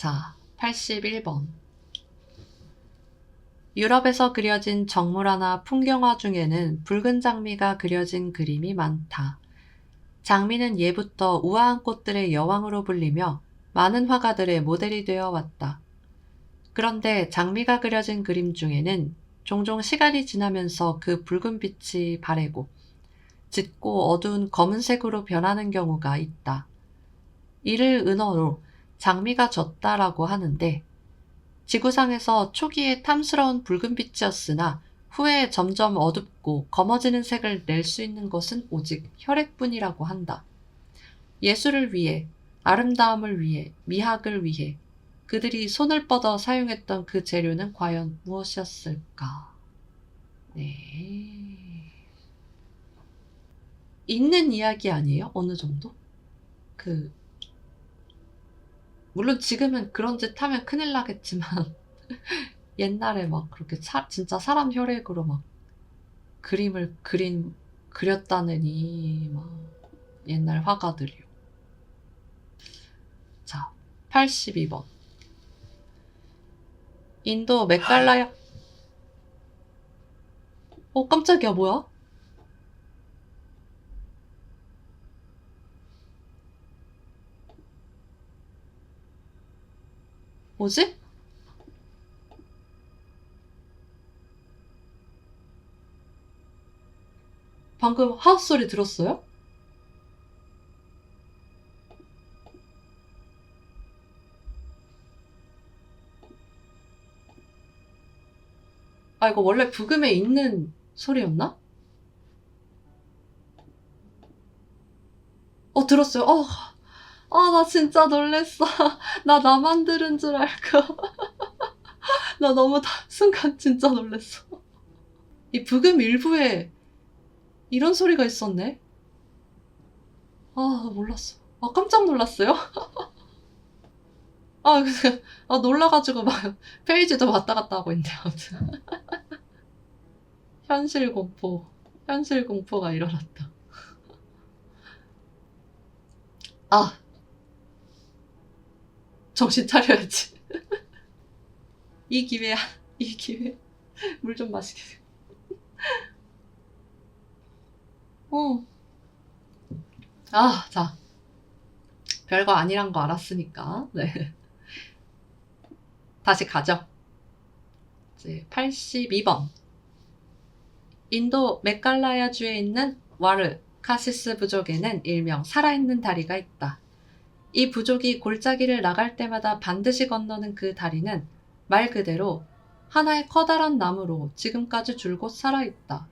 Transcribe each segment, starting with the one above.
자, 81번. 유럽에서 그려진 정물화나 풍경화 중에는 붉은 장미가 그려진 그림이 많다. 장미는 예부터 우아한 꽃들의 여왕으로 불리며 많은 화가들의 모델이 되어 왔다. 그런데 장미가 그려진 그림 중에는 종종 시간이 지나면서 그 붉은 빛이 바래고 짙고 어두운 검은색으로 변하는 경우가 있다. 이를 은어로 장미가 졌다라고 하는데, 지구상에서 초기에 탐스러운 붉은빛이었으나 후에 점점 어둡고 검어지는 색을 낼 수 있는 것은 오직 혈액뿐이라고 한다. 예술을 위해, 아름다움을 위해, 미학을 위해 그들이 손을 뻗어 사용했던 그 재료는 과연 무엇이었을까? 네. 있는 이야기 아니에요? 어느 정도? 물론 지금은 그런 짓 하면 큰일 나겠지만, 옛날에 막 그렇게 진짜 사람 혈액으로 막 그렸다느니, 막 옛날 화가들이요. 자, 82번. 인도 메칼라야. 깜짝이야, 뭐야? 뭐지? 방금 하우스 소리 들었어요? 아, 이거 원래 부금에 있는 소리였나? 들었어요. 나 진짜 놀랬어. 나 나만 들은 줄 알고. 나 너무 순간 진짜 놀랬어. 이 부금 일부에 이런 소리가 있었네? 몰랐어. 깜짝 놀랐어요. 놀라가지고 막 페이지도 왔다 갔다 하고 있네, 아무튼. 현실 공포가 일어났다. 정신 차려야지. 이 기회야, 이 기회. 물 좀 마시게. 자. 별거 아니란 거 알았으니까. 네. 다시 가죠. 이제 82번. 인도 메칼라야주에 있는 와르 카시스 부족에는 일명 살아있는 다리가 있다. 이 부족이 골짜기를 나갈 때마다 반드시 건너는 그 다리는 말 그대로 하나의 커다란 나무로 지금까지 줄곧 살아있다.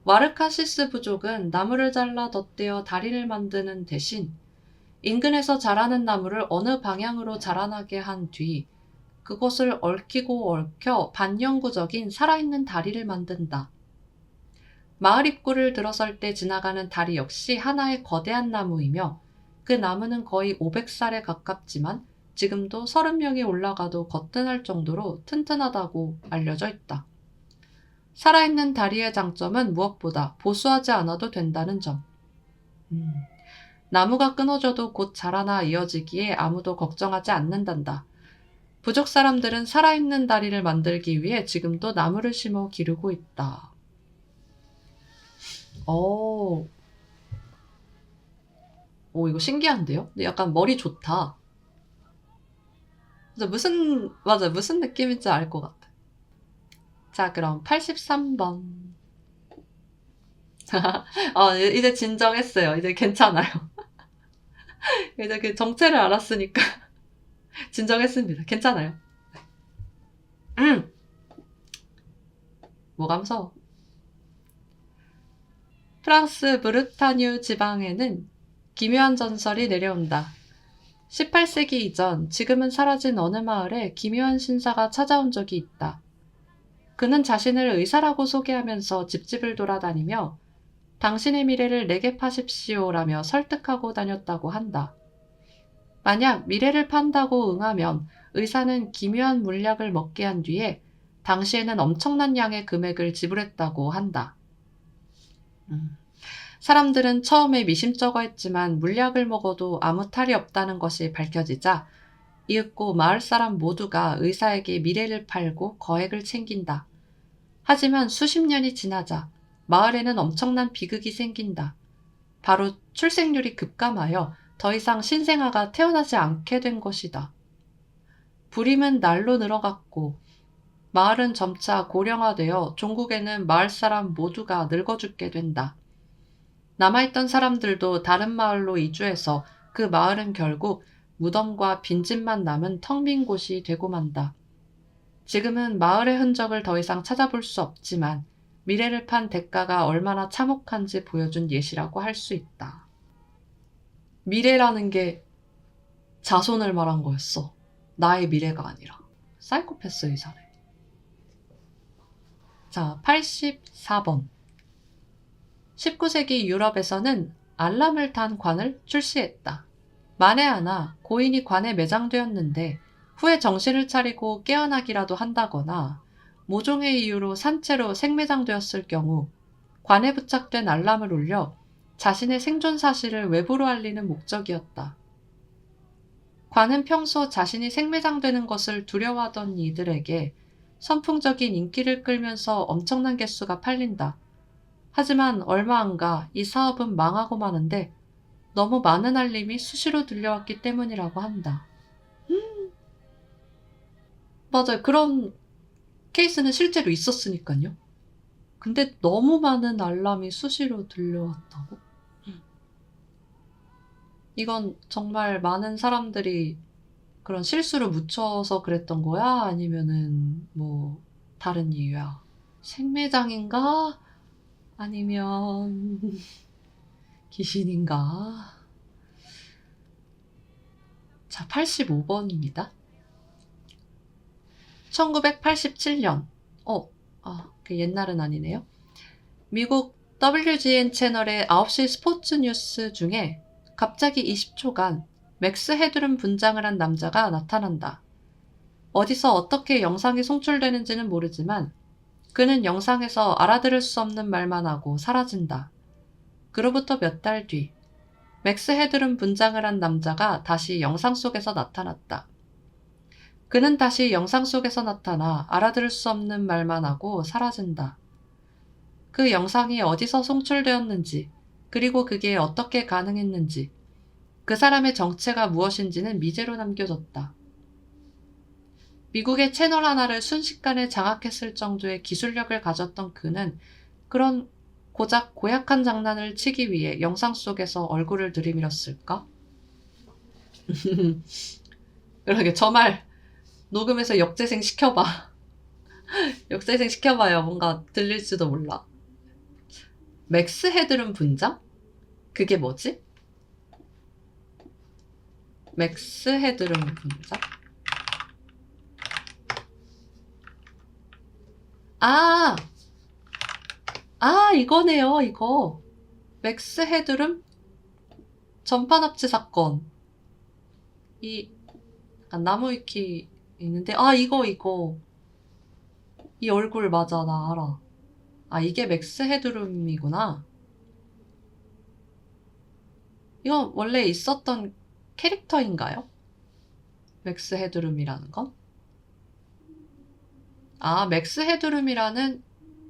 와르카시스 부족은 나무를 잘라 덧대어 다리를 만드는 대신 인근에서 자라는 나무를 어느 방향으로 자라나게 한 뒤 그곳을 얽히고 얽혀 반영구적인 살아있는 다리를 만든다. 마을 입구를 들어설 때 지나가는 다리 역시 하나의 거대한 나무이며 그 나무는 거의 500살에 가깝지만 지금도 30명이 올라가도 거뜬할 정도로 튼튼하다고 알려져 있다. 살아있는 다리의 장점은 무엇보다 보수하지 않아도 된다는 점. 나무가 끊어져도 곧 자라나 이어지기에 아무도 걱정하지 않는단다. 부족 사람들은 살아있는 다리를 만들기 위해 지금도 나무를 심어 기르고 있다. 이거 신기한데요? 근데 약간 머리 좋다. 무슨 느낌인지 알 것 같아. 자, 그럼 83번. 이제 진정했어요. 이제 괜찮아요. 이제 그 정체를 알았으니까 진정했습니다. 괜찮아요. 뭐가 무서워. 프랑스 브르타뉴 지방에는 기묘한 전설이 내려온다. 18세기 이전, 지금은 사라진 어느 마을에 기묘한 신사가 찾아온 적이 있다. 그는 자신을 의사라고 소개하면서 집집을 돌아다니며 당신의 미래를 내게 파십시오라며 설득하고 다녔다고 한다. 만약 미래를 판다고 응하면 의사는 기묘한 물약을 먹게 한 뒤에 당시에는 엄청난 양의 금액을 지불했다고 한다. 사람들은 처음에 미심쩍어 했지만 물약을 먹어도 아무 탈이 없다는 것이 밝혀지자 이윽고 마을 사람 모두가 의사에게 미래를 팔고 거액을 챙긴다. 하지만 수십 년이 지나자 마을에는 엄청난 비극이 생긴다. 바로 출생률이 급감하여 더 이상 신생아가 태어나지 않게 된 것이다. 불임은 날로 늘어갔고 마을은 점차 고령화되어 종국에는 마을 사람 모두가 늙어 죽게 된다. 남아있던 사람들도 다른 마을로 이주해서 그 마을은 결국 무덤과 빈집만 남은 텅 빈 곳이 되고 만다. 지금은 마을의 흔적을 더 이상 찾아볼 수 없지만 미래를 판 대가가 얼마나 참혹한지 보여준 예시라고 할 수 있다. 미래라는 게 자손을 말한 거였어. 나의 미래가 아니라. 사이코패스 의사네. 자, 84번. 19세기 유럽에서는 알람을 단 관을 출시했다. 만에 하나 고인이 관에 매장되었는데 후에 정신을 차리고 깨어나기라도 한다거나 모종의 이유로 산채로 생매장되었을 경우 관에 부착된 알람을 울려 자신의 생존 사실을 외부로 알리는 목적이었다. 관은 평소 자신이 생매장되는 것을 두려워하던 이들에게 선풍적인 인기를 끌면서 엄청난 개수가 팔린다. 하지만 얼마 안 가 이 사업은 망하고 마는데 너무 많은 알림이 수시로 들려왔기 때문이라고 한다. 맞아요. 그런 케이스는 실제로 있었으니까요. 근데 너무 많은 알람이 수시로 들려왔다고? 이건 정말 많은 사람들이 그런 실수를 묻혀서 그랬던 거야? 아니면은 뭐 다른 이유야? 생매장인가? 아니면 귀신인가? 자, 85번입니다. 1987년. 그 옛날은 아니네요. 미국 WGN 채널의 9시 스포츠 뉴스 중에 갑자기 20초간 맥스 헤드룸 분장을 한 남자가 나타난다. 어디서 어떻게 영상이 송출되는지는 모르지만 그는 영상에서 알아들을 수 없는 말만 하고 사라진다. 그로부터 몇 달 뒤, 맥스 헤드룸 분장을 한 남자가 다시 영상 속에서 나타났다. 그는 다시 영상 속에서 나타나 알아들을 수 없는 말만 하고 사라진다. 그 영상이 어디서 송출되었는지, 그리고 그게 어떻게 가능했는지, 그 사람의 정체가 무엇인지는 미제로 남겨졌다. 미국의 채널 하나를 순식간에 장악했을 정도의 기술력을 가졌던 그는 그런 고작 고약한 장난을 치기 위해 영상 속에서 얼굴을 들이밀었을까? 그러게, 저 말 녹음해서 역재생 시켜봐. 역재생 시켜봐요. 뭔가 들릴지도 몰라. 맥스 헤드룸 분장? 그게 뭐지? 맥스 헤드룸 분장? 아! 이거네요, 이거. 맥스 헤드룸 전판 합치 사건. 이, 약간 나무 위키 있는데, 이거. 이 얼굴 맞아, 나 알아. 이게 맥스 헤드룸이구나. 이건 원래 있었던 캐릭터인가요? 맥스 헤드룸이라는 건? 맥스 헤드룸이라는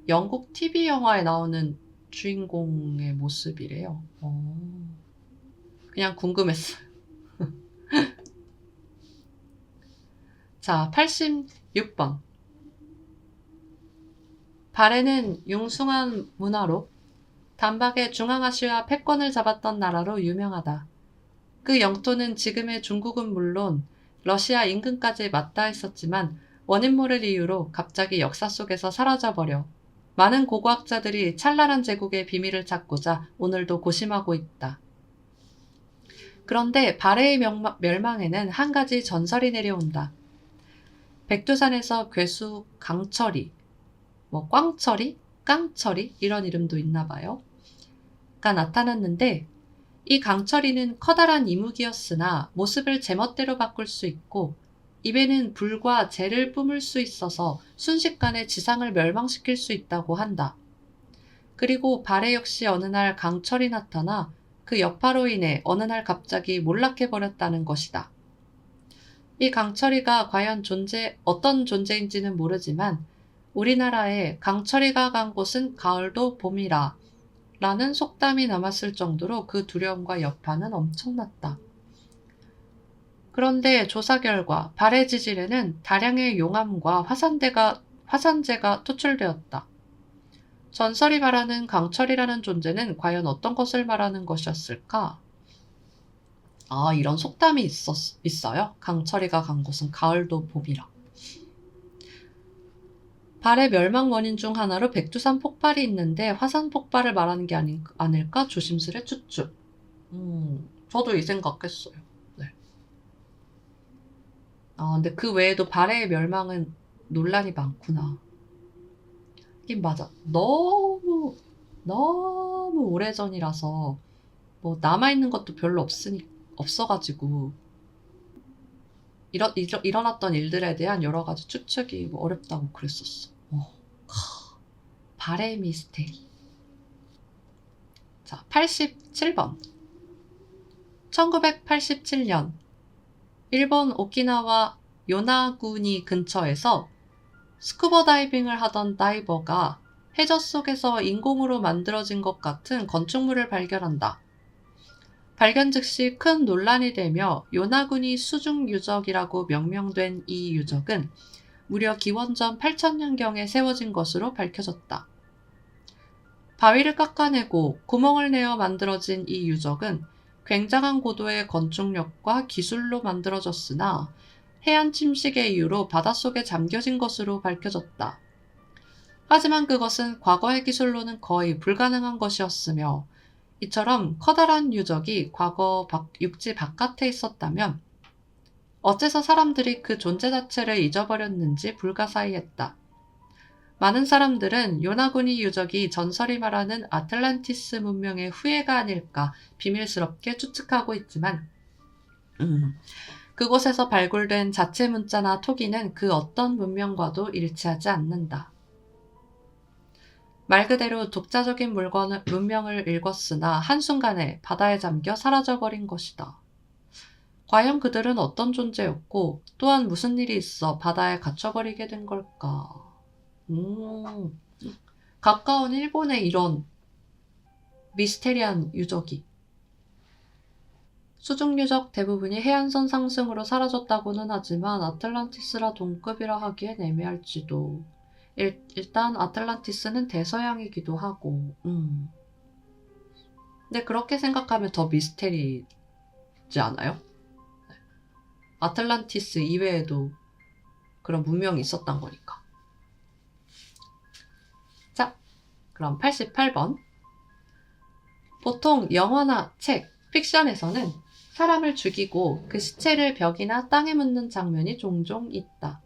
영국 TV 영화에 나오는 주인공의 모습이래요. 그냥 궁금했어요. 자, 86번. 발해는 융숭한 문화로 단박에 중앙아시아 패권을 잡았던 나라로 유명하다. 그 영토는 지금의 중국은 물론 러시아 인근까지 맞닿아 있었지만 원인 모를 이유로 갑자기 역사 속에서 사라져버려 많은 고고학자들이 찬란한 제국의 비밀을 찾고자 오늘도 고심하고 있다. 그런데 발해의 멸망에는 한 가지 전설이 내려온다. 백두산에서 괴수 강철이, 꽝철이, 깡철이 이런 이름도 있나 봐요. 가 나타났는데 이 강철이는 커다란 이무기였으나 모습을 제멋대로 바꿀 수 있고 입에는 불과 재를 뿜을 수 있어서 순식간에 지상을 멸망시킬 수 있다고 한다. 그리고 발해 역시 어느 날 강철이 나타나 그 여파로 인해 어느 날 갑자기 몰락해버렸다는 것이다. 이 강철이가 과연 어떤 존재인지는 모르지만 우리나라에 강철이가 간 곳은 가을도 봄이라 라는 속담이 남았을 정도로 그 두려움과 여파는 엄청났다. 그런데 조사 결과 발해 지질에는 다량의 용암과 화산재가 토출되었다. 전설이 말하는 강철이라는 존재는 과연 어떤 것을 말하는 것이었을까? 아, 이런 속담이 있어요? 강철이가 간 곳은 가을도 봄이라. 발의 멸망 원인 중 하나로 백두산 폭발이 있는데 화산 폭발을 말하는 게 아닐까 조심스레 추측. 저도 이 생각했어요. 네. 근데 그 외에도 발해의 멸망은 논란이 많구나. 이긴 맞아. 너무 오래전이라서 뭐 남아있는 것도 별로 없어가지고 일어났던 일들에 대한 여러 가지 추측이 뭐 어렵다고 그랬었어. 발해 미스테리. 자, 87번. 1987년 일본 오키나와 요나구니 근처에서 스쿠버 다이빙을 하던 다이버가 해저 속에서 인공으로 만들어진 것 같은 건축물을 발견한다. 발견 즉시 큰 논란이 되며 요나구니 수중 유적이라고 명명된 이 유적은 무려 기원전 8000년경에 세워진 것으로 밝혀졌다. 바위를 깎아내고 구멍을 내어 만들어진 이 유적은 굉장한 고도의 건축력과 기술로 만들어졌으나 해안 침식의 이유로 바닷속에 잠겨진 것으로 밝혀졌다. 하지만 그것은 과거의 기술로는 거의 불가능한 것이었으며 이처럼 커다란 유적이 과거 육지 바깥에 있었다면 어째서 사람들이 그 존재 자체를 잊어버렸는지 불가사의했다. 많은 사람들은 요나구니 유적이 전설이 말하는 아틀란티스 문명의 후예가 아닐까 비밀스럽게 추측하고 있지만 그곳에서 발굴된 자체 문자나 토기는 그 어떤 문명과도 일치하지 않는다. 말 그대로 독자적인 문명을 읽었으나 한순간에 바다에 잠겨 사라져버린 것이다. 과연 그들은 어떤 존재였고 또한 무슨 일이 있어 바다에 갇혀버리게 된 걸까? 가까운 일본에 이런 미스테리한 유적이. 수중유적 대부분이 해안선 상승으로 사라졌다고는 하지만 아틀란티스라 동급이라 하기엔 애매할지도. 일단 아틀란티스는 대서양이기도 하고. 근데 그렇게 생각하면 더 미스테리지 않아요? 아틀란티스 이외에도 그런 문명이 있었단 거니까. 자, 그럼 88번. 보통 영화나 책, 픽션에서는 사람을 죽이고 그 시체를 벽이나 땅에 묻는 장면이 종종 있다.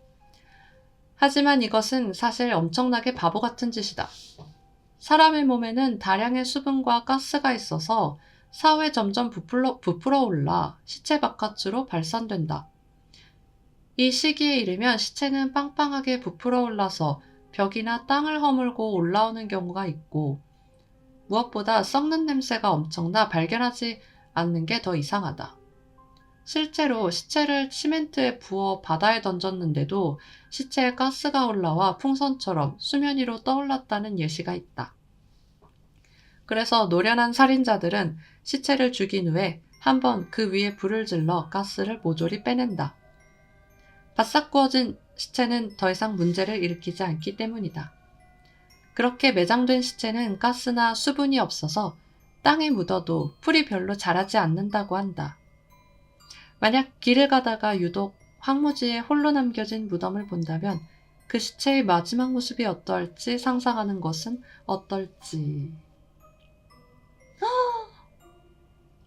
하지만 이것은 사실 엄청나게 바보 같은 짓이다. 사람의 몸에는 다량의 수분과 가스가 있어서 사후에 점점 부풀어 올라 시체 바깥으로 발산된다. 이 시기에 이르면 시체는 빵빵하게 부풀어 올라서 벽이나 땅을 허물고 올라오는 경우가 있고 무엇보다 썩는 냄새가 엄청나 발견하지 않는 게 더 이상하다. 실제로 시체를 시멘트에 부어 바다에 던졌는데도 시체에 가스가 올라와 풍선처럼 수면 위로 떠올랐다는 예시가 있다. 그래서 노련한 살인자들은 시체를 죽인 후에 한번 그 위에 불을 질러 가스를 모조리 빼낸다. 바싹 구워진 시체는 더 이상 문제를 일으키지 않기 때문이다. 그렇게 매장된 시체는 가스나 수분이 없어서 땅에 묻어도 풀이 별로 자라지 않는다고 한다. 만약 길을 가다가 유독 황무지에 홀로 남겨진 무덤을 본다면 그 시체의 마지막 모습이 어떨지 상상하는 것은 어떨지.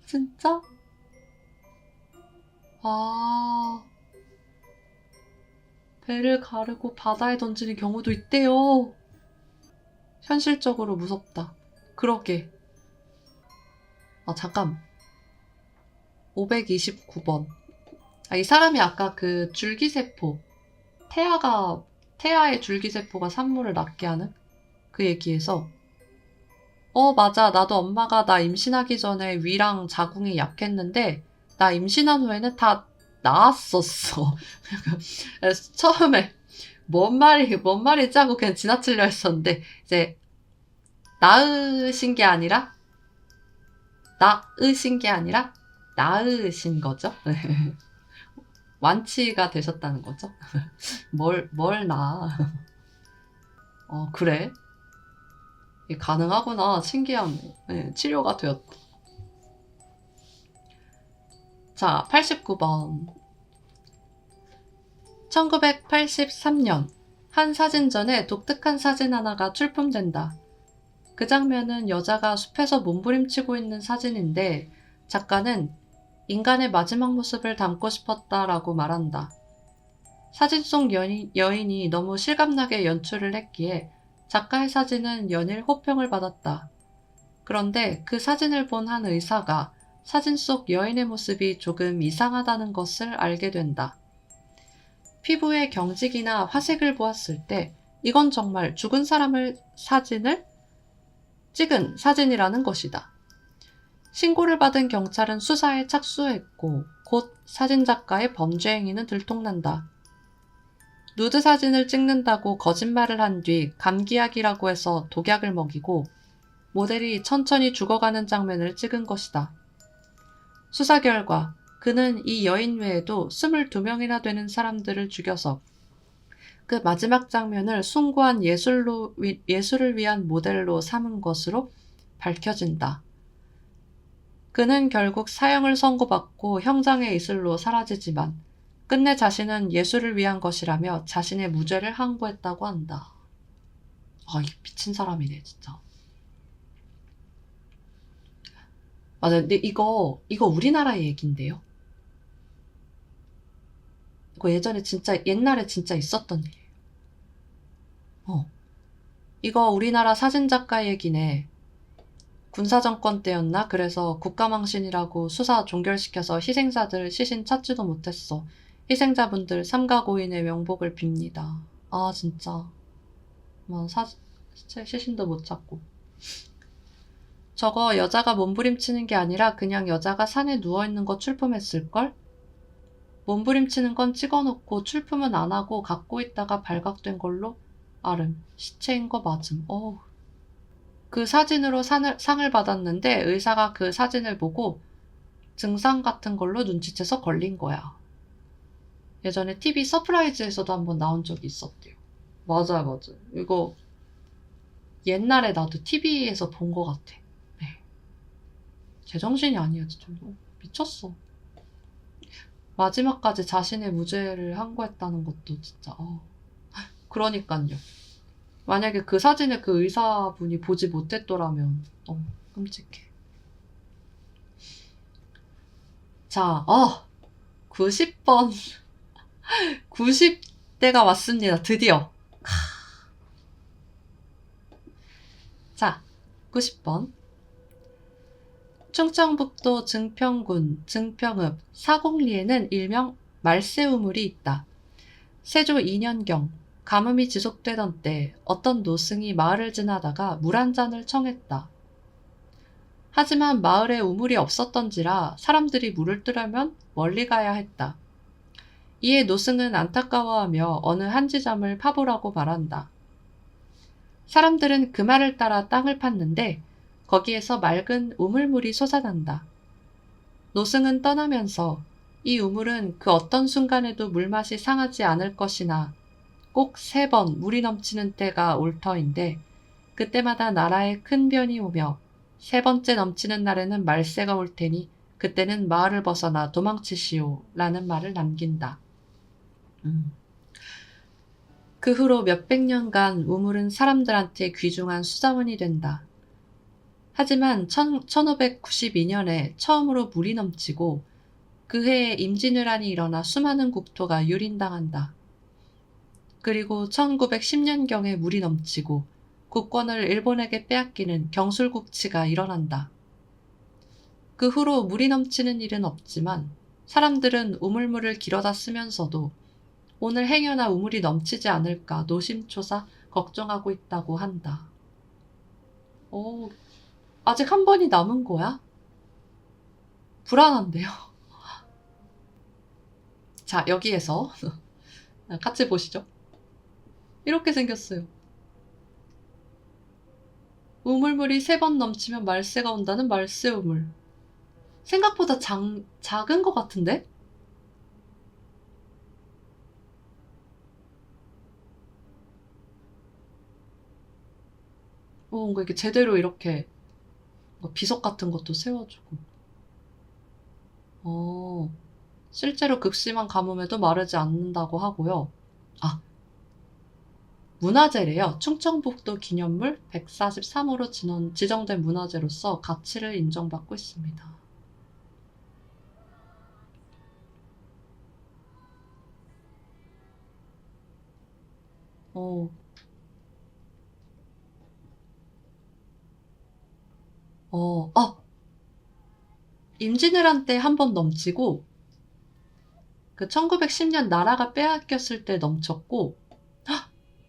진짜? 배를 가르고 바다에 던지는 경우도 있대요. 현실적으로 무섭다. 그러게. 잠깐. 529번. 이 사람이 아까 그 줄기세포, 태아의 줄기세포가 산모를 낫게 하는 그 얘기에서 맞아. 나도 엄마가 나 임신하기 전에 위랑 자궁이 약했는데 나 임신한 후에는 다 나았었어. 그래서 처음에 뭔 말이지 하고 그냥 지나치려 했었는데, 이제, 낳으신 게 아니라, 낳으신 게 아니라, 낳으신 거죠. 완치가 되셨다는 거죠. 뭘 낳아. 그래? 이게 가능하구나. 신기한 치료가 되었다. 자, 89번. 1983년 한 사진전에 독특한 사진 하나가 출품된다. 그 장면은 여자가 숲에서 몸부림치고 있는 사진인데 작가는 인간의 마지막 모습을 담고 싶었다라고 말한다. 사진 속 여인이 너무 실감나게 연출을 했기에 작가의 사진은 연일 호평을 받았다. 그런데 그 사진을 본 한 의사가 사진 속 여인의 모습이 조금 이상하다는 것을 알게 된다. 피부의 경직이나 화색을 보았을 때 이건 정말 죽은 사람을 사진을 찍은 사진이라는 것이다. 신고를 받은 경찰은 수사에 착수했고 곧 사진작가의 범죄 행위는 들통난다. 누드 사진을 찍는다고 거짓말을 한 뒤 감기약이라고 해서 독약을 먹이고 모델이 천천히 죽어가는 장면을 찍은 것이다. 수사 결과 그는 이 여인 외에도 22명이나 되는 사람들을 죽여서 그 마지막 장면을 숭고한 예술을 위한 모델로 삼은 것으로 밝혀진다. 그는 결국 사형을 선고받고 형장의 이슬로 사라지지만 끝내 자신은 예술을 위한 것이라며 자신의 무죄를 항고했다고 한다. 아, 이 미친 사람이네, 진짜. 맞아요. 근데 이거 우리나라의 얘긴데요. 이거 예전에 진짜, 옛날에 진짜 있었던 일이에요. 이거 우리나라 사진작가 얘기네. 군사정권 때였나? 그래서 국가망신이라고 수사 종결시켜서 희생자들 시신 찾지도 못했어. 희생자분들 삼가 고인의 명복을 빕니다. 아, 진짜. 시신도 못 찾고. 저거 여자가 몸부림치는 게 아니라 그냥 여자가 산에 누워있는 거 출품했을걸? 몸부림치는 건 찍어놓고 출품은 안 하고 갖고 있다가 발각된 걸로 알음. 시체인 거 맞음. 그 사진으로 상을 받았는데 의사가 그 사진을 보고 증상 같은 걸로 눈치채서 걸린 거야. 예전에 TV 서프라이즈에서도 한번 나온 적이 있었대요. 맞아요. 이거 옛날에 나도 TV에서 본 것 같아. 네. 제정신이 아니야, 진짜. 미쳤어. 마지막까지 자신의 무죄를 항고했다는 것도 진짜. 그러니까요. 만약에 그 사진을 그 의사분이 보지 못했더라면 끔찍해. 자, 90번 90대가 왔습니다. 드디어. 자, 90번. 충청북도 증평군 증평읍 사곡리에는 일명 말세우물이 있다. 세조 2년경 가뭄이 지속되던 때 어떤 노승이 마을을 지나다가 물 한 잔을 청했다. 하지만 마을에 우물이 없었던지라 사람들이 물을 뜨려면 멀리 가야 했다. 이에 노승은 안타까워하며 어느 한지점을 파보라고 말한다. 사람들은 그 말을 따라 땅을 팠는데 거기에서 맑은 우물물이 솟아난다. 노승은 떠나면서 이 우물은 그 어떤 순간에도 물맛이 상하지 않을 것이나 꼭 3번 물이 넘치는 때가 올 터인데 그때마다 나라에 큰 변이 오며 3번째 넘치는 날에는 말세가 올 테니 그때는 마을을 벗어나 도망치시오 라는 말을 남긴다. 그 후로 몇백 년간 우물은 사람들한테 귀중한 수자원이 된다. 하지만 1592년에 처음으로 물이 넘치고 그 해에 임진왜란이 일어나 수많은 국토가 유린당한다. 그리고 1910년경에 물이 넘치고 국권을 일본에게 빼앗기는 경술국치가 일어난다. 그 후로 물이 넘치는 일은 없지만 사람들은 우물물을 길어다 쓰면서도 오늘 행여나 우물이 넘치지 않을까 노심초사 걱정하고 있다고 한다. 아직 한 번이 남은 거야? 불안한데요? 자, 여기에서 같이 보시죠. 이렇게 생겼어요. 우물물이 3번 넘치면 말세가 온다는 말세 우물. 생각보다 작은 것 같은데? 뭔가 이게 제대로 이렇게 비석 같은 것도 세워주고. 실제로 극심한 가뭄에도 마르지 않는다고 하고요. 아, 문화재래요. 충청북도 기념물 143호로 지정된 문화재로서 가치를 인정받고 있습니다. 어, 임진왜란 때 한 번 넘치고, 그 1910년 나라가 빼앗겼을 때 넘쳤고,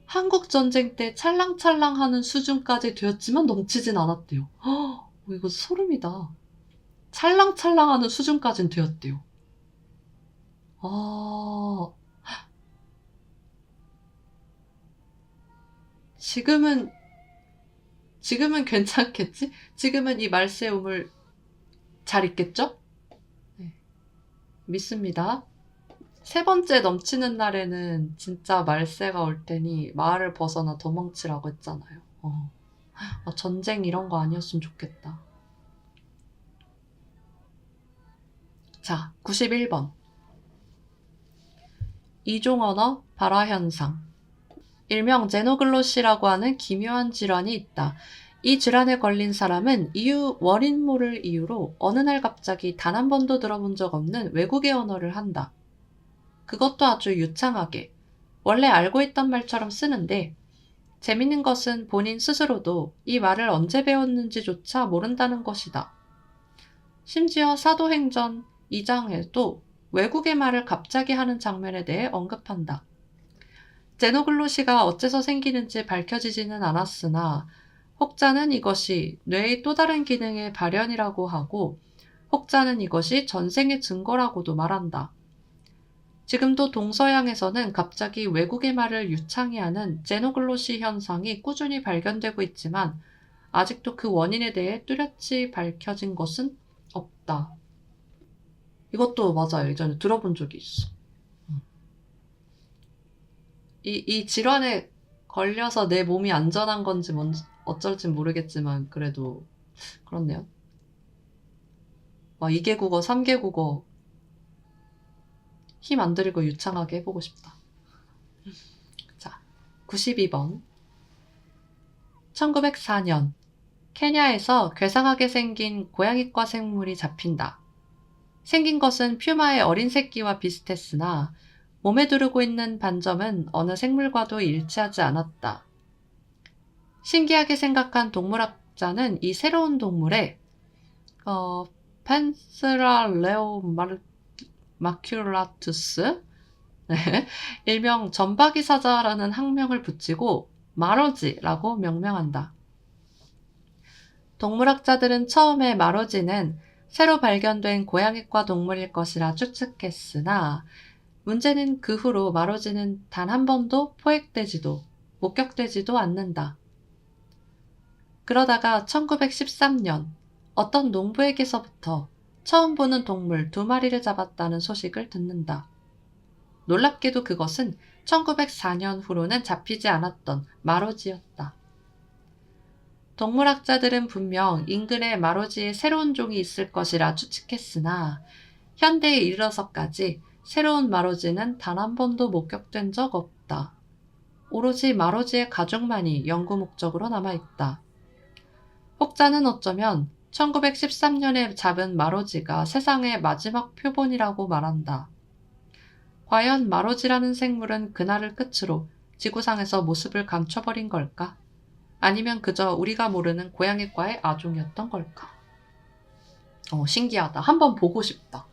한국 전쟁 때 찰랑찰랑하는 수준까지 되었지만 넘치진 않았대요. 이거 소름이다. 찰랑찰랑하는 수준까진 되었대요. 아, 지금은 괜찮겠지? 지금은 이 말세 우물 잘 있겠죠? 네, 믿습니다. 3번째 넘치는 날에는 진짜 말세가 올 테니 마을을 벗어나 도망치라고 했잖아요. 전쟁 이런 거 아니었으면 좋겠다. 자, 91번. 이종언어 발화현상. 일명 제노글로시라고 하는 기묘한 질환이 있다. 이 질환에 걸린 사람은 원인 모를 이유로 어느 날 갑자기 단 한 번도 들어본 적 없는 외국의 언어를 한다. 그것도 아주 유창하게, 원래 알고 있던 말처럼 쓰는데, 재밌는 것은 본인 스스로도 이 말을 언제 배웠는지조차 모른다는 것이다. 심지어 사도행전 2장에도 외국의 말을 갑자기 하는 장면에 대해 언급한다. 제노글로시가 어째서 생기는지 밝혀지지는 않았으나 혹자는 이것이 뇌의 또 다른 기능의 발현이라고 하고 혹자는 이것이 전생의 증거라고도 말한다. 지금도 동서양에서는 갑자기 외국의 말을 유창히 하는 제노글로시 현상이 꾸준히 발견되고 있지만 아직도 그 원인에 대해 뚜렷이 밝혀진 것은 없다. 이것도 맞아요. 예전에 들어본 적이 있어. 이 질환에 걸려서 내 몸이 안전한 건지 어쩔진 모르겠지만 그래도 그렇네요. 2개 국어, 3개 국어 힘 안 들이고 유창하게 해보고 싶다. 자, 92번. 1904년 케냐에서 괴상하게 생긴 고양이과 생물이 잡힌다. 생긴 것은 퓨마의 어린 새끼와 비슷했으나 몸에 두르고 있는 반점은 어느 생물과도 일치하지 않았다. 신기하게 생각한 동물학자는 이 새로운 동물에 펜스랄레오 마큘라투스, 일명 점박이 사자라는 학명을 붙이고 마러지라고 명명한다. 동물학자들은 처음에 마러지는 새로 발견된 고양이과 동물일 것이라 추측했으나 문제는 그 후로 마러지는 단 한 번도 포획되지도 목격되지도 않는다. 그러다가 1913년 어떤 농부에게서부터 처음 보는 동물 2마리를 잡았다는 소식을 듣는다. 놀랍게도 그것은 1904년 후로는 잡히지 않았던 마로지였다. 동물학자들은 분명 인근에 마로지의 새로운 종이 있을 것이라 추측했으나 현대에 이르러서까지 새로운 마로지는 단 한 번도 목격된 적 없다. 오로지 마로지의 가족만이 연구 목적으로 남아있다. 혹자는 어쩌면 1913년에 잡은 마로지가 세상의 마지막 표본이라고 말한다. 과연 마로지라는 생물은 그날을 끝으로 지구상에서 모습을 감춰버린 걸까? 아니면 그저 우리가 모르는 고양이과의 아종이었던 걸까? 신기하다. 한번 보고 싶다.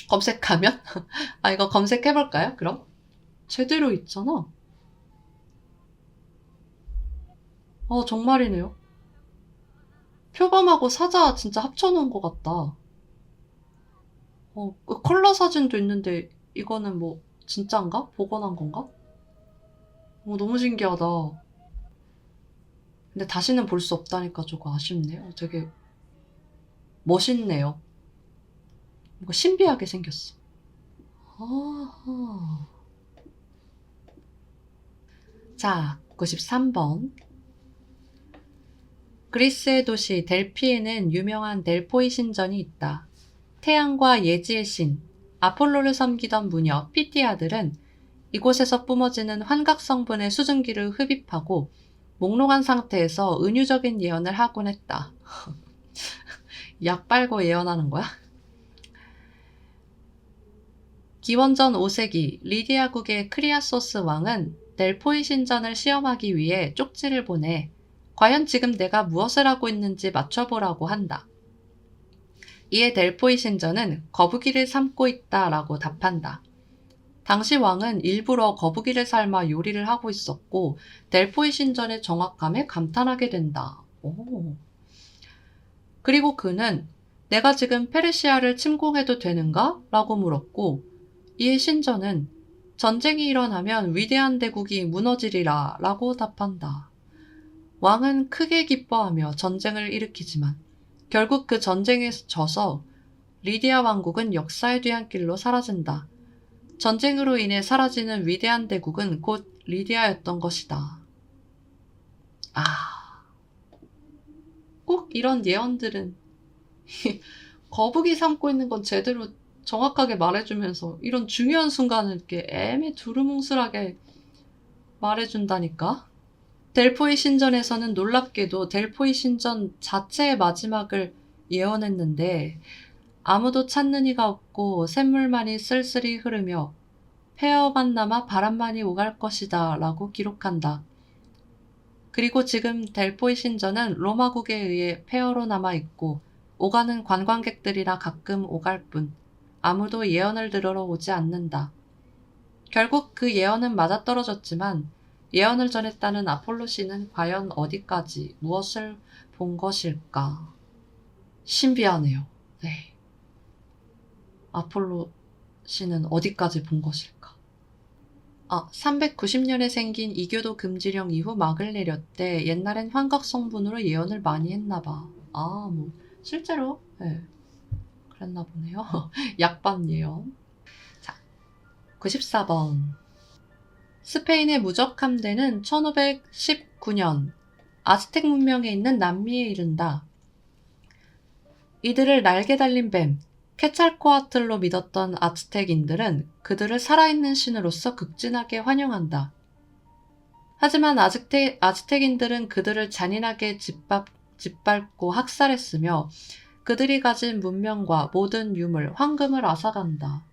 검색하면? 이거 검색해볼까요, 그럼? 제대로 있잖아. 정말이네요. 표범하고 사자 진짜 합쳐놓은 것 같다. 컬러 사진도 있는데 이거는 뭐 진짠가? 복원한 건가? 너무 신기하다. 근데 다시는 볼 수 없다니까 조금 아쉽네요. 되게 멋있네요. 뭔가 신비하게 생겼어. 아하. 자, 93번. 그리스의 도시 델피에는 유명한 델포이 신전이 있다. 태양과 예지의 신, 아폴로를 섬기던 무녀 피티아들은 이곳에서 뿜어지는 환각 성분의 수증기를 흡입하고 몽롱한 상태에서 은유적인 예언을 하곤 했다. 약 빨고 예언하는 거야? 기원전 5세기 리디아국의 크리아소스 왕은 델포이 신전을 시험하기 위해 쪽지를 보내 과연 지금 내가 무엇을 하고 있는지 맞춰보라고 한다. 이에 델포이 신전은 거북이를 삶고 있다라고 답한다. 당시 왕은 일부러 거북이를 삶아 요리를 하고 있었고 델포이 신전의 정확함에 감탄하게 된다. 오. 그리고 그는 내가 지금 페르시아를 침공해도 되는가? 라고 물었고 이에 신전은 전쟁이 일어나면 위대한 대국이 무너지리라 라고 답한다. 왕은 크게 기뻐하며 전쟁을 일으키지만 결국 그 전쟁에서 져서 리디아 왕국은 역사의 뒤안길로 사라진다. 전쟁으로 인해 사라지는 위대한 대국은 곧 리디아였던 것이다. 꼭 이런 예언들은 거북이 삼고 있는 건 제대로 정확하게 말해주면서 이런 중요한 순간을 이렇게 두루뭉술하게 말해준다니까? 델포이 신전에서는 놀랍게도 델포이 신전 자체의 마지막을 예언했는데 아무도 찾는 이가 없고 샘물만이 쓸쓸히 흐르며 폐허만 남아 바람만이 오갈 것이다 라고 기록한다. 그리고 지금 델포이 신전은 로마국에 의해 폐허로 남아있고 오가는 관광객들이나 가끔 오갈 뿐 아무도 예언을 들으러 오지 않는다. 결국 그 예언은 맞아떨어졌지만 예언을 전했다는 아폴로 씨는 과연 어디까지 무엇을 본 것일까? 신비하네요. 네. 아폴로 씨는 어디까지 본 것일까? 390년에 생긴 이교도 금지령 이후 막을 내렸대. 옛날엔 환각 성분으로 예언을 많이 했나봐. 실제로, 네. 그랬나 보네요. 약반 예언. 자, 94번. 스페인의 무적 함대는 1519년 아즈텍 문명에 있는 남미에 이른다. 이들을 날개 달린 뱀, 케찰코아틀로 믿었던 아즈텍인들은 그들을 살아있는 신으로서 극진하게 환영한다. 하지만 아즈텍인들은 그들을 잔인하게 짓밟고 학살했으며 그들이 가진 문명과 모든 유물, 황금을 앗아간다.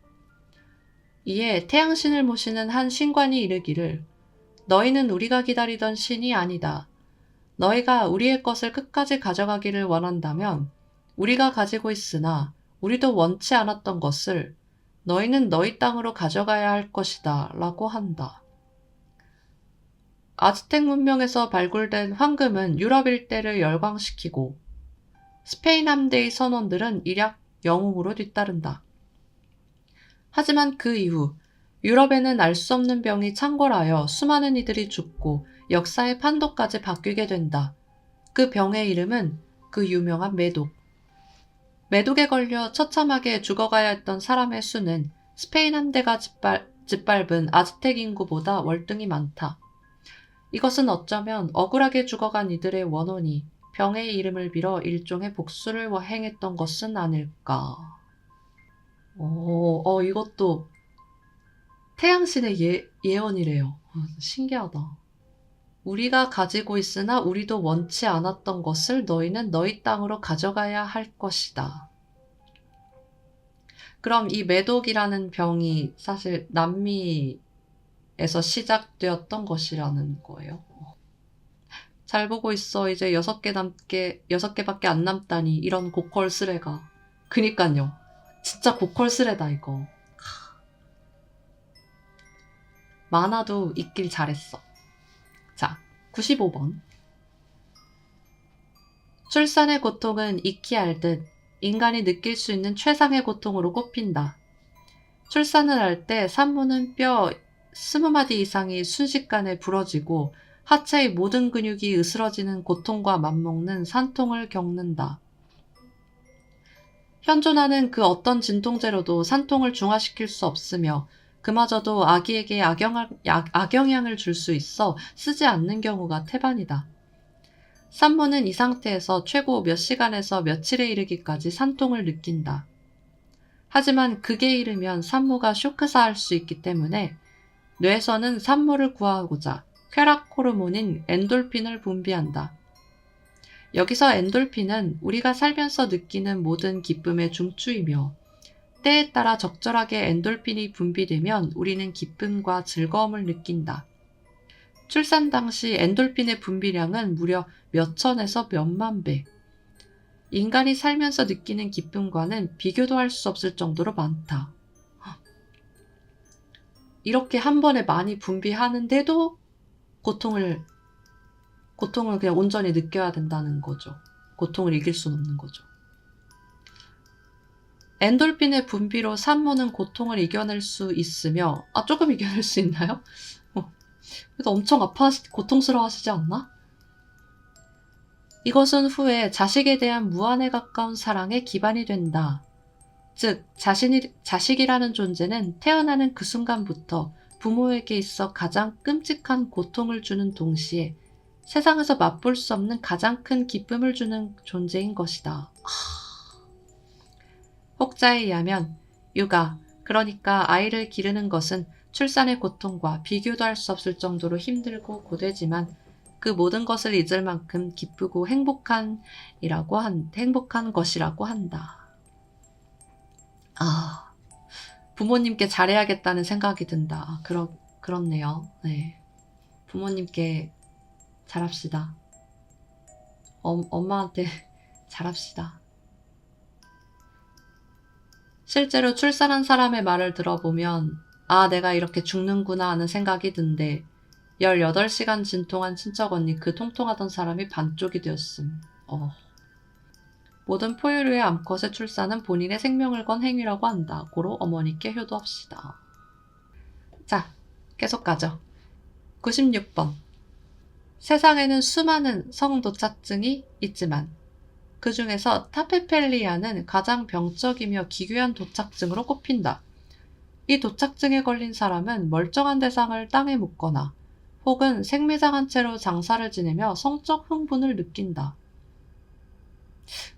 이에 태양신을 모시는 한 신관이 이르기를 너희는 우리가 기다리던 신이 아니다. 너희가 우리의 것을 끝까지 가져가기를 원한다면 우리가 가지고 있으나 우리도 원치 않았던 것을 너희는 너희 땅으로 가져가야 할 것이다 라고 한다. 아즈텍 문명에서 발굴된 황금은 유럽 일대를 열광시키고 스페인 함대의 선원들은 일약 영웅으로 뒤따른다. 하지만 그 이후 유럽에는 알 수 없는 병이 창궐하여 수많은 이들이 죽고 역사의 판도까지 바뀌게 된다. 그 병의 이름은 그 유명한 매독. 매독에 걸려 처참하게 죽어가야 했던 사람의 수는 스페인 함대가 짓밟은 아즈텍 인구보다 월등히 많다. 이것은 어쩌면 억울하게 죽어간 이들의 원혼이 병의 이름을 빌어 일종의 복수를 행했던 것은 아닐까. 이것도 태양신의 예언이래요. 신기하다. 우리가 가지고 있으나 우리도 원치 않았던 것을 너희는 너희 땅으로 가져가야 할 것이다. 그럼 이 매독이라는 병이 사실 남미에서 시작되었던 것이라는 거예요. 잘 보고 있어. 이제 6개밖에 안 남다니. 이런 고퀄 쓰레가. 그니깐요. 진짜 고퀄 쓰레다 이거. 만화도 읽길 잘했어. 자, 95번. 출산의 고통은 익히 알듯 인간이 느낄 수 있는 최상의 고통으로 꼽힌다. 출산을 할 때 산모는 뼈 20마디 이상이 순식간에 부러지고 하체의 모든 근육이 으스러지는 고통과 맞먹는 산통을 겪는다. 현존하는 그 어떤 진통제로도 산통을 중화시킬 수 없으며 그마저도 아기에게 악영향을 줄 수 있어 쓰지 않는 경우가 태반이다. 산모는 이 상태에서 최고 몇 시간에서 며칠에 이르기까지 산통을 느낀다. 하지만 극에 이르면 산모가 쇼크사할 수 있기 때문에 뇌에서는 산모를 구하고자 쾌락 호르몬인 엔돌핀을 분비한다. 여기서 엔돌핀은 우리가 살면서 느끼는 모든 기쁨의 중추이며 때에 따라 적절하게 엔돌핀이 분비되면 우리는 기쁨과 즐거움을 느낀다. 출산 당시 엔돌핀의 분비량은 무려 몇 천에서 몇만 배. 인간이 살면서 느끼는 기쁨과는 비교도 할 수 없을 정도로 많다. 이렇게 한 번에 많이 분비하는데도 고통을 그냥 온전히 느껴야 된다는 거죠. 고통을 이길 수는 없는 거죠. 엔돌핀의 분비로 산모는 고통을 이겨낼 수 있으며, 조금 이겨낼 수 있나요? 그래도 엄청 고통스러워 하시지 않나? 이것은 후에 자식에 대한 무한에 가까운 사랑의 기반이 된다. 즉, 자식이라는 존재는 태어나는 그 순간부터 부모에게 있어 가장 끔찍한 고통을 주는 동시에 세상에서 맛볼 수 없는 가장 큰 기쁨을 주는 존재인 것이다. 혹자에 의하면 육아, 그러니까 아이를 기르는 것은 출산의 고통과 비교도 할 수 없을 정도로 힘들고 고되지만 그 모든 것을 잊을 만큼 기쁘고 행복한 것이라고 한다. 부모님께 잘해야겠다는 생각이 든다. 그렇네요. 네. 부모님께 잘합시다. 엄마한테 잘합시다. 실제로 출산한 사람의 말을 들어보면 내가 이렇게 죽는구나 하는 생각이 든데 18시간 진통한 친척 언니 그 통통하던 사람이 반쪽이 되었음. 모든 포유류의 암컷의 출산은 본인의 생명을 건 행위라고 한다. 고로 어머니께 효도합시다. 자, 계속 가죠. 96번. 세상에는 수많은 성도착증이 있지만 그 중에서 타페펠리아는 가장 병적이며 기괴한 도착증으로 꼽힌다. 이 도착증에 걸린 사람은 멀쩡한 대상을 땅에 묻거나 혹은 생매장한 채로 장사를 지내며 성적 흥분을 느낀다.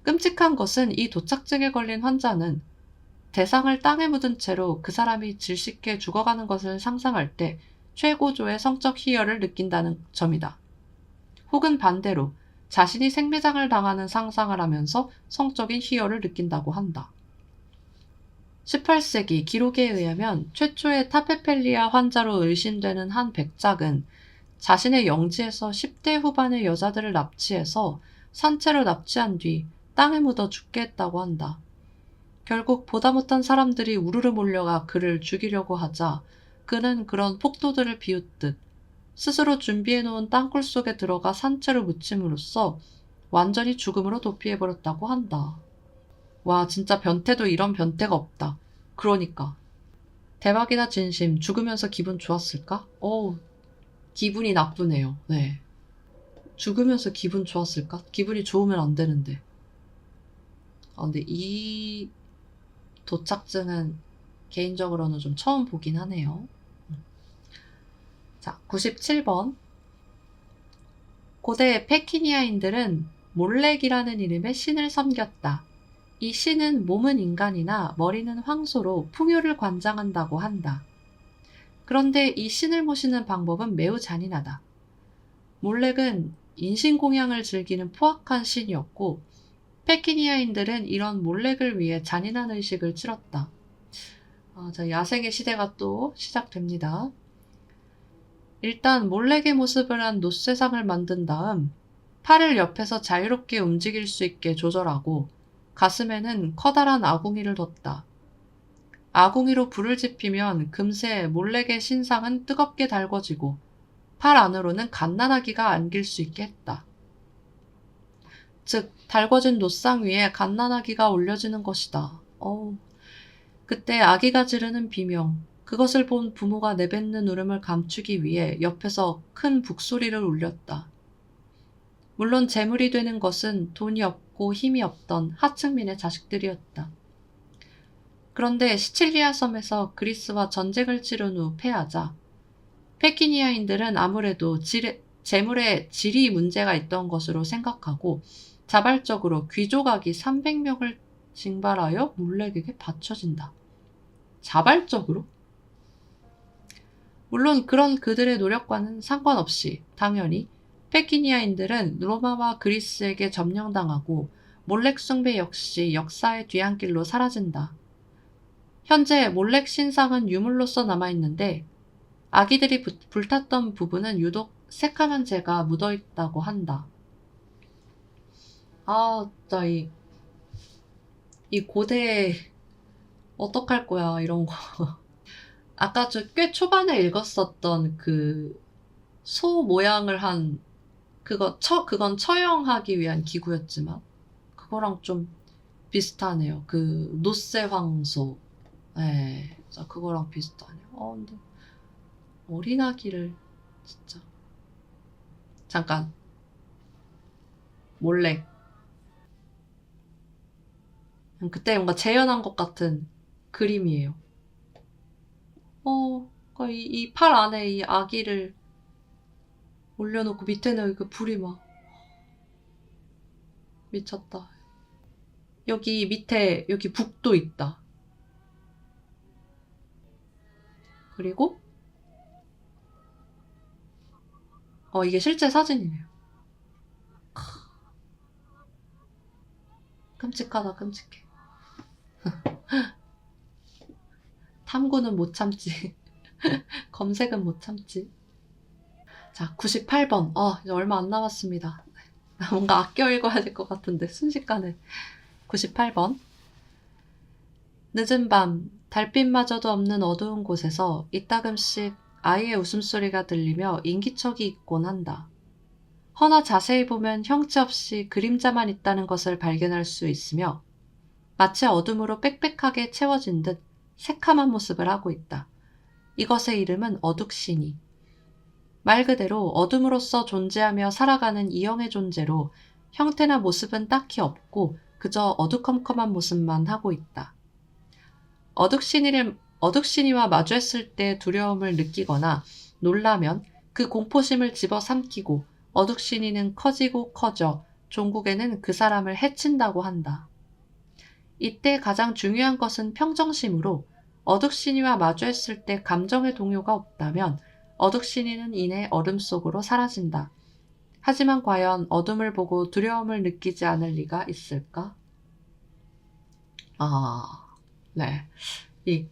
끔찍한 것은 이 도착증에 걸린 환자는 대상을 땅에 묻은 채로 그 사람이 질식해 죽어가는 것을 상상할 때 최고조의 성적 희열을 느낀다는 점이다. 혹은 반대로 자신이 생매장을 당하는 상상을 하면서 성적인 희열을 느낀다고 한다. 18세기 기록에 의하면 최초의 타페펠리아 환자로 의심되는 한 백작은 자신의 영지에서 10대 후반의 여자들을 납치해서 산채로 납치한 뒤 땅에 묻어 죽게 했다고 한다. 결국 보다 못한 사람들이 우르르 몰려가 그를 죽이려고 하자 그는 그런 폭도들을 비웃듯 스스로 준비해놓은 땅굴 속에 들어가 산채로 묻힘으로써 완전히 죽음으로 도피해버렸다고 한다. 와, 진짜 변태도 이런 변태가 없다. 그러니까. 대박이다 진심. 죽으면서 기분 좋았을까? 기분이 나쁘네요. 네. 죽으면서 기분 좋았을까? 기분이 좋으면 안 되는데. 근데 이 도착증은 개인적으로는 좀 처음 보긴 하네요. 자, 97번. 고대 페키니아인들은 몰렉이라는 이름의 신을 섬겼다. 이 신은 몸은 인간이나 머리는 황소로 풍요를 관장한다고 한다. 그런데 이 신을 모시는 방법은 매우 잔인하다. 몰렉은 인신공양을 즐기는 포악한 신이었고 페키니아인들은 이런 몰렉을 위해 잔인한 의식을 치렀다. 자, 야생의 시대가 또 시작됩니다. 일단 몰렉의 모습을 한 노쇠상을 만든 다음 팔을 옆에서 자유롭게 움직일 수 있게 조절하고 가슴에는 커다란 아궁이를 뒀다. 아궁이로 불을 지피면 금세 몰렉의 신상은 뜨겁게 달궈지고 팔 안으로는 갓난아기가 안길 수 있게 했다. 즉 달궈진 노상 위에 갓난아기가 올려지는 것이다. 그때 아기가 지르는 비명, 그것을 본 부모가 내뱉는 울음을 감추기 위해 옆에서 큰 북소리를 울렸다. 물론 제물이 되는 것은 돈이 없고 힘이 없던 하층민의 자식들이었다. 그런데 시칠리아 섬에서 그리스와 전쟁을 치른 후 패하자 페키니아인들은 아무래도 재물에 질이 문제가 있던 것으로 생각하고 자발적으로 귀족아기 300명을 징발하여 몰렉에게 바쳐진다. 자발적으로? 물론 그런 그들의 노력과는 상관없이 당연히 페키니아인들은 로마와 그리스에게 점령당하고 몰렉 숭배 역시 역사의 뒤안길로 사라진다. 현재 몰렉 신상은 유물로서 남아있는데 아기들이 불탔던 부분은 유독 새카만 재가 묻어있다고 한다. 진짜 이 고대 어떡할 거야 이런 거. 아까 저 꽤 초반에 읽었었던 그 소 모양을 한 그건 처형하기 위한 기구였지만 그거랑 좀 비슷하네요. 그 노쇠황소. 네, 진짜 그거랑 비슷하네요. 근데 어린아기를 진짜 잠깐 몰래 그때 뭔가 재현한 것 같은 그림이에요. 그러니까 이 팔 안에 이 아기를 올려놓고 밑에는 그 불이 막 미쳤다. 여기 밑에 여기 북도 있다. 그리고 이게 실제 사진이네요. 끔찍하다, 끔찍해. 탐구는 못 참지. 검색은 못 참지. 자, 98번. 이제 얼마 안 남았습니다. 뭔가 아껴 읽어야 될 것 같은데, 순식간에. 98번. 늦은 밤, 달빛마저도 없는 어두운 곳에서 이따금씩 아이의 웃음소리가 들리며 인기척이 있곤 한다. 허나 자세히 보면 형체 없이 그림자만 있다는 것을 발견할 수 있으며 마치 어둠으로 빽빽하게 채워진 듯 새카만 모습을 하고 있다. 이것의 이름은 어둑시니. 말 그대로 어둠으로서 존재하며 살아가는 이형의 존재로 형태나 모습은 딱히 없고 그저 어두컴컴한 모습만 하고 있다. 어둑시니와 마주했을 때 두려움을 느끼거나 놀라면 그 공포심을 집어삼키고 어둑시니는 커지고 커져 종국에는 그 사람을 해친다고 한다. 이때 가장 중요한 것은 평정심으로 어둑시니와 마주했을 때 감정의 동요가 없다면 어둑시니는 이내 어둠 속으로 사라진다. 하지만 과연 어둠을 보고 두려움을 느끼지 않을 리가 있을까? 네. 이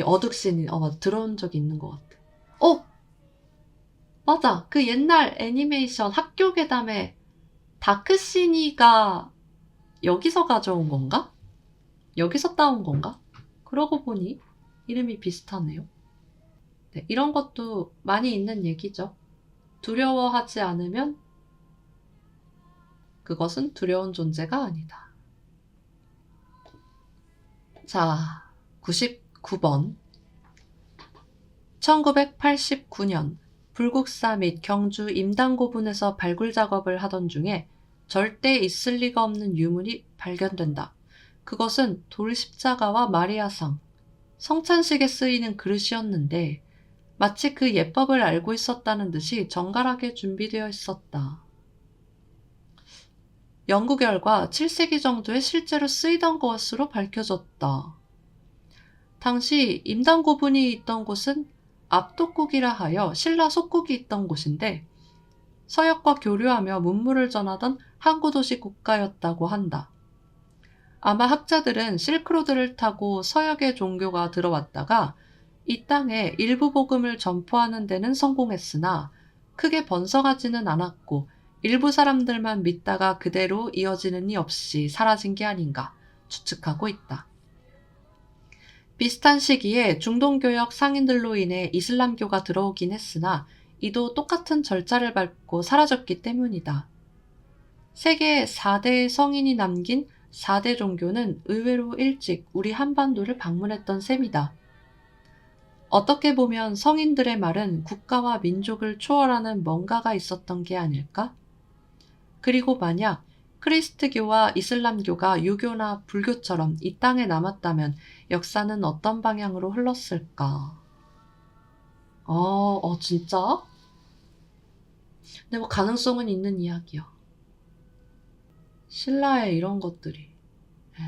어둑시니, 들어온 적이 있는 것 같아. 맞아. 그 옛날 애니메이션 학교 괴담에 다크시니가 여기서 가져온 건가? 여기서 따온 건가? 그러고 보니 이름이 비슷하네요. 네, 이런 것도 많이 있는 얘기죠. 두려워하지 않으면 그것은 두려운 존재가 아니다. 자, 99번. 1989년 불국사 및 경주 임당고분에서 발굴 작업을 하던 중에 절대 있을 리가 없는 유물이 발견된다. 그것은 돌십자가와 마리아상, 성찬식에 쓰이는 그릇이었는데 마치 그 예법을 알고 있었다는 듯이 정갈하게 준비되어 있었다. 연구 결과 7세기 정도에 실제로 쓰이던 것으로 밝혀졌다. 당시 임당고분이 있던 곳은 압독국이라 하여 신라 속국이 있던 곳인데 서역과 교류하며 문물을 전하던 항구도시 국가였다고 한다. 아마 학자들은 실크로드를 타고 서역의 종교가 들어왔다가 이 땅에 일부 복음을 전포하는 데는 성공했으나 크게 번성하지는 않았고 일부 사람들만 믿다가 그대로 이어지는 이 없이 사라진 게 아닌가 추측하고 있다. 비슷한 시기에 중동교역 상인들로 인해 이슬람교가 들어오긴 했으나 이도 똑같은 절차를 밟고 사라졌기 때문이다. 세계 4대의 성인이 남긴 4대 종교는 의외로 일찍 우리 한반도를 방문했던 셈이다. 어떻게 보면 성인들의 말은 국가와 민족을 초월하는 뭔가가 있었던 게 아닐까? 그리고 만약 크리스트교와 이슬람교가 유교나 불교처럼 이 땅에 남았다면 역사는 어떤 방향으로 흘렀을까? 진짜? 근데 뭐 가능성은 있는 이야기야. 신라의 이런 것들이. 에.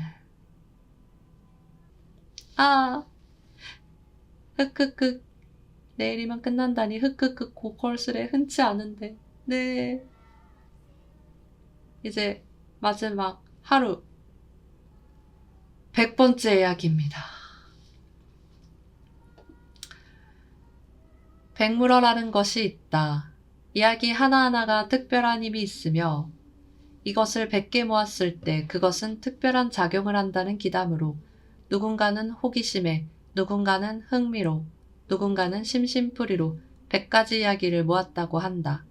아, 흑흑흑. 내일이면 끝난다니 흑흑흑 고걸스레 흔치 않은데. 네. 이제 마지막 하루 100번째 이야기입니다. 백물어라는 것이 있다. 이야기 하나하나가 특별한 힘이 있으며 이것을 100개 모았을 때 그것은 특별한 작용을 한다는 기담으로 누군가는 호기심에, 누군가는 흥미로, 누군가는 심심풀이로 100가지 이야기를 모았다고 한다.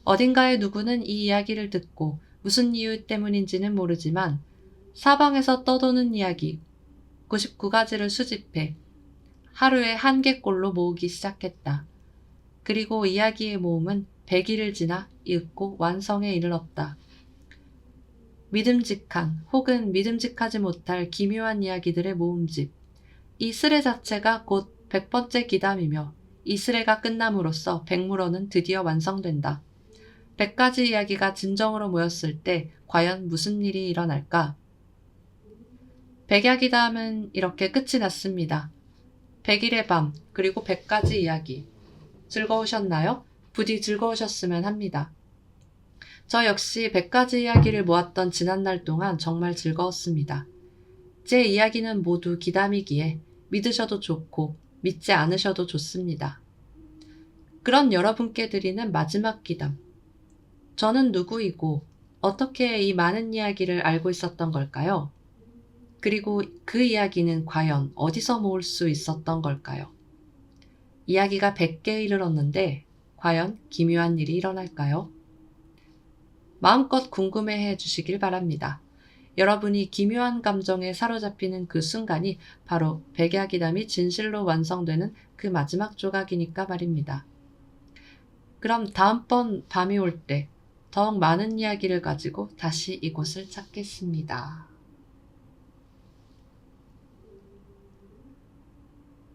어딘가의 누구는 이 이야기를 듣고 무슨 이유 때문인지는 모르지만 사방에서 떠도는 이야기 99가지를 수집해 하루에 1개꼴로 모으기 시작했다. 그리고 이야기의 모음은 100일을 지나 읽고 완성에 이르렀다. 믿음직한 혹은 믿음직하지 못할 기묘한 이야기들의 모음집. 이 스레 자체가 곧 100번째 기담이며 이 스레가 끝남으로써 백물어는 드디어 완성된다. 100가지 이야기가 진정으로 모였을 때 과연 무슨 일이 일어날까? 백야기담은 이렇게 끝이 났습니다. 100일의 밤 그리고 100가지 이야기. 즐거우셨나요? 부디 즐거우셨으면 합니다. 저 역시 100가지 이야기를 모았던 지난날 동안 정말 즐거웠습니다. 제 이야기는 모두 기담이기에 믿으셔도 좋고 믿지 않으셔도 좋습니다. 그런 여러분께 드리는 마지막 기담. 저는 누구이고 어떻게 이 많은 이야기를 알고 있었던 걸까요? 그리고 그 이야기는 과연 어디서 모을 수 있었던 걸까요? 이야기가 100개에 이르렀는데 과연 기묘한 일이 일어날까요? 마음껏 궁금해해 주시길 바랍니다. 여러분이 기묘한 감정에 사로잡히는 그 순간이 바로 백야기담이 진실로 완성되는 그 마지막 조각이니까 말입니다. 그럼 다음번 밤이 올 때 더욱 많은 이야기를 가지고 다시 이곳을 찾겠습니다.